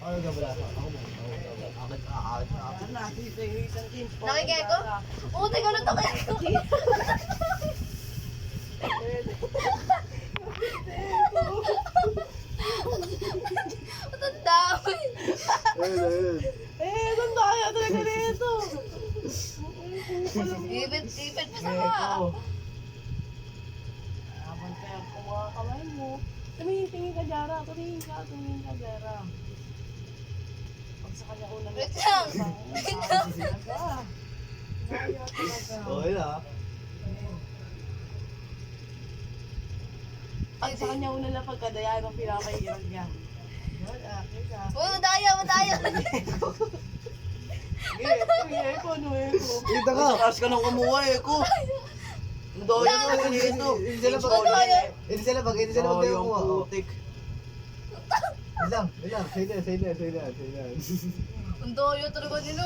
Ako nagabala. Ako mo. Akit. Nakikeko? Oo, teka na to keko. Ang dami. Ayun. Doon tayo talaga nito. Ipit pa sa mga. Habang kaya kung mga kamay mo. Tumingin ka, Jara. Tumingin ka, Jara. Pag sa kanya unang Wait lang. Okay na. Pag sa kanya unang lang pagkadayaan ng pinapahirap niya. Wala, kaya. Oo, madaya. Eko, no, Eko. Dito ka. Taas ka nang kumuha eh, ko. Doyo mo nito. Hindi sila pag tayo Yung kuha. putik. Ilang. Say na. Ang doyo talaga nila.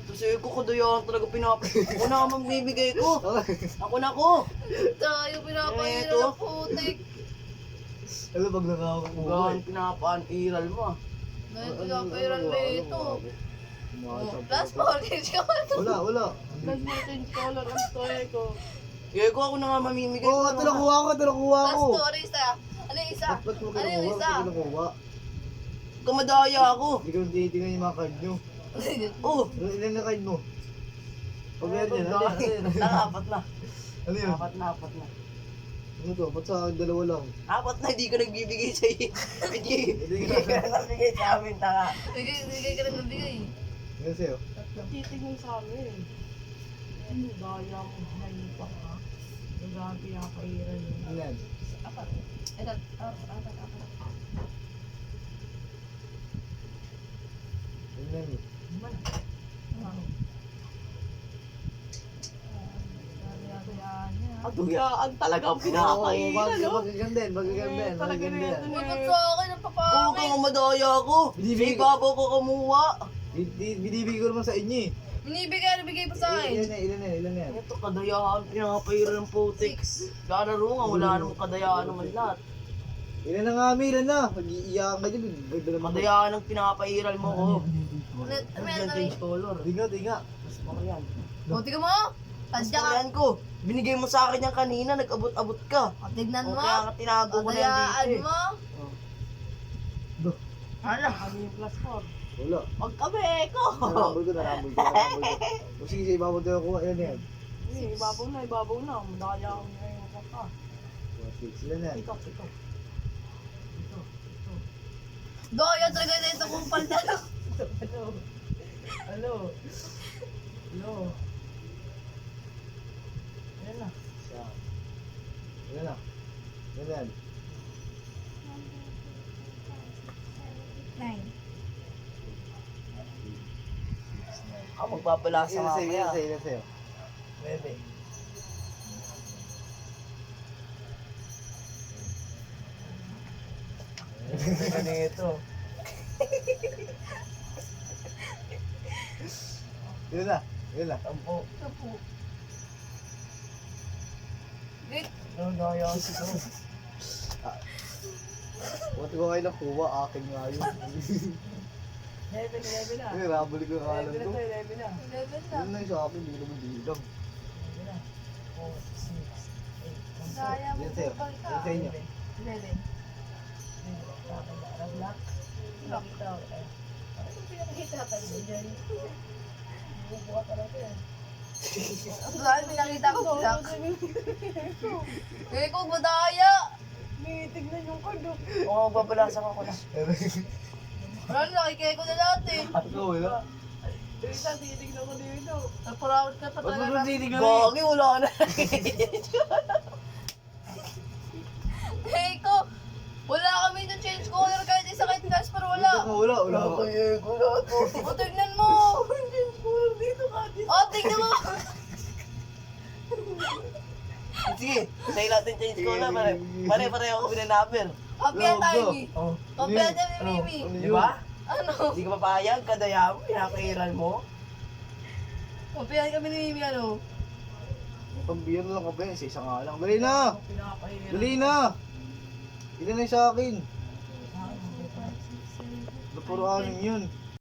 Kasi ko kadoyan talaga Ako na ka magbibigay ko. Ako na ko. Tayo pinapahira Eto. ng putik. Ano pag nakakuha? Gaan pinapaan-iral mo ah. Dahil pinapahiran na ito. Plus 4 kids ka ba ito? Wala. Plus mo change color ang to, Eko. Yego ako na nga mamimigay Oo, ito nakuha ko. Plus 2, ano isa? Ano yung isa? Ba't mo Ano yung isa? kinukuha? Kamadaya ako. Hindi ko titingnan yung mga card nyo. Oh. Ilan na card mo? Pag meron yan, Apat na. Ano yun? Apat na. Ano to? Ba't sa akin dalawa lang? Apat na, hindi ko nagbibigay sa iyo. Hindi Hindi ka nagbigay sa amin, tanga. Bigay ka rin ng bigay. Ano sa'yo? Titignan sa amin. Ano, daya mo, hayin pa ka. Nagabi ang kahiran yun. Ilan? Apat. Ito, Ilan eh? Aduyaan talaga ang Oo, pinakailan, no? magaganda yan. Talaga na yan. Huwag sa akin ang Oo, papangit. kung madaya ako. Sa ibabaw ko kumuha. Binibigay ko naman sa inyo eh. Binibigay pa sa akin. Ilan yan? Ito, kadayaan, pinapahira ng putik. Lalaro nga, wala namang kadayaan naman lahat. Ilan na nga, ilan na? Mag-iiyakan ka dyan. Ganda naman. Kadayaan ang pinapahiral mo ko. Meron na Change color. Tinga. Mas mo yan. O, tingnan mo. Tadya ka. Yan ko. Binigay mo sa akin yan kanina, nag-abot-abot ka. O, tignan O mo. kaya ka tinago ko na yan Adayaan dito mo. Ano? Ano yung plus 4? Wala. Huwag kami, Eko. Narambol ko. O sige, sa ibabaw tayo kuha. Ilan yan? Ibabaw na. Daya ako ngayon ka. 6. Ilan yan? Ito. Doyo talaga na ito kung palda. Hello. Ayan na. Siya. Ilan na? Ilan yan? 9. Ako magpapalasa Ilan nga sa'yo? kaya. Ilan sa'yo? Bebe. Ganito. Ilan na? Tampo. Wait. Ano gaya ko ito? Buti ko kayo nakuha. Akin nga yun. 11 na. Ay, rabali ko yung alam 11 ko. na. 11 na. 11 na. Yun lang sa akin. Hindi naman bilang. 4, 6, 8. Kaya mo Ilan sa'yo? po Ilan sa inyo? 11. Nakita ko tayo. Ano yung pinakita ka niyo dyan? Bubuka talaga yan. Saan pinakita ko black? Eh, kung madaya. May tignan yung card. Oo, magpapalasa ako na. Wala na, nakikaya ko na lahat eh. Ikaw, wala. Isa, titignan ko dito. Nagparawad ka pa Ba't mo talaga. tinitignan Gagi, wala ka na. Eh, ko. Wala kami ng change color kahit isa kahit gas, pero wala. Wala. Eko na ito. O, tignan mo. Change color dito ka. O, tignan mo. Sige, sa'yo natin change ko na. Pare-pareho ako pinanapir. Kopya tayo, Mi. Oh. Kopya tayo ni Mimi. Di ba? Ano? Hindi ka papayag, kadaya mo, pinakairal mo. Kopya kami ni Mimi, ano? Pambiyan lang ka ba yan? Sa isa nga lang. Dali na! Pinapahirap. Dali na! Ilan na yung sa akin? Puro anim yun.